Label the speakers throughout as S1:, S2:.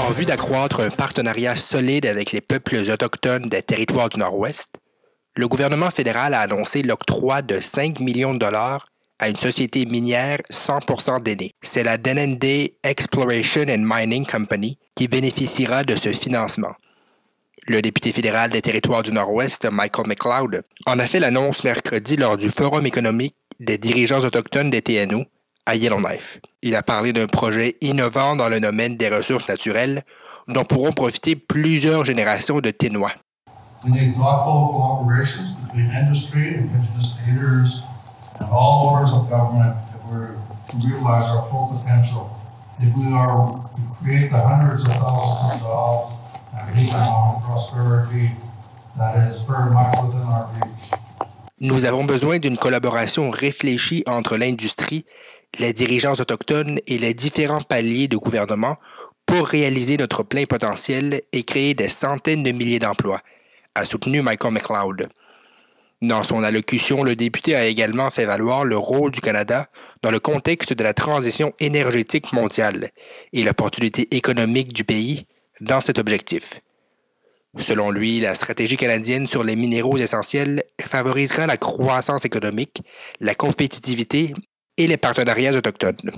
S1: En vue d'accroître un partenariat solide avec les peuples autochtones des territoires du Nord-Ouest, le gouvernement fédéral a annoncé l'octroi de 5 millions de dollars à une société minière 100% d'aînés. C'est la Denendeh Exploration and Mining Company qui bénéficiera de ce financement. Le député fédéral des territoires du Nord-Ouest, Michael McLeod, en a fait l'annonce mercredi lors du Forum économique des dirigeants autochtones des TNO à Yellowknife. Il a parlé d'un projet innovant dans le domaine des ressources naturelles dont pourront profiter plusieurs générations de Ténois.
S2: We need thoughtful collaborations between industry, indigenous leaders, and all orders of government if we're to realize our full potential. If we are to create the hundreds of thousands of jobs and economic prosperity that is very much within our reach.
S1: Nous avons besoin d'une collaboration réfléchie entre l'industrie, les dirigeants autochtones et les différents paliers de gouvernement pour réaliser notre plein potentiel et créer des centaines de milliers d'emplois, a soutenu Michael McLeod. Dans son allocution, le député a également fait valoir le rôle du Canada dans le contexte de la transition énergétique mondiale et l'opportunité économique du pays dans cet objectif. Selon lui, la stratégie canadienne sur les minéraux essentiels favorisera la croissance économique, la compétitivité et les partenariats autochtones.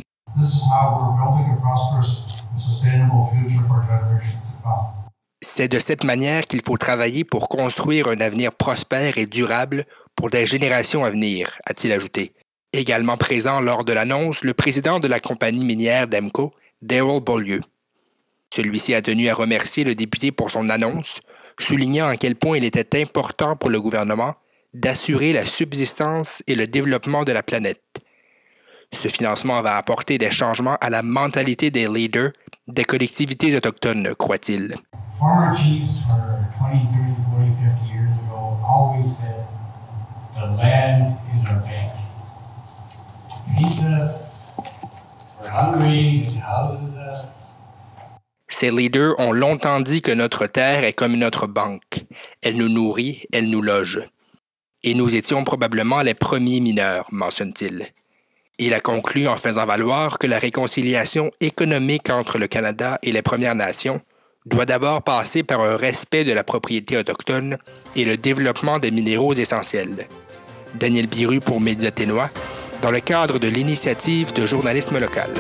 S1: C'est de cette manière qu'il faut travailler pour construire un avenir prospère et durable pour des générations à venir, a-t-il ajouté. Également présent lors de l'annonce, le président de la compagnie minière d'EMCO, Darrell Beaulieu. Celui-ci a tenu à remercier le député pour son annonce, soulignant à quel point il était important pour le gouvernement d'assurer la subsistance et le développement de la planète. Ce financement va apporter des changements à la mentalité des leaders des collectivités autochtones, croit-il.
S3: Former chiefs for 20, 30, 40, 50 years ago always said, the land is our bank. Feeds us, we're hungry, it houses us.
S1: Ces leaders ont longtemps dit que notre terre est comme notre banque. Elle nous nourrit, elle nous loge. Et nous étions probablement les premiers mineurs, mentionne-t-il. Il a conclu en faisant valoir que la réconciliation économique entre le Canada et les Premières Nations doit d'abord passer par un respect de la propriété autochtone et le développement des minéraux essentiels. Daniel Biru pour Médias Ténois, dans le cadre de l'initiative de journalisme local.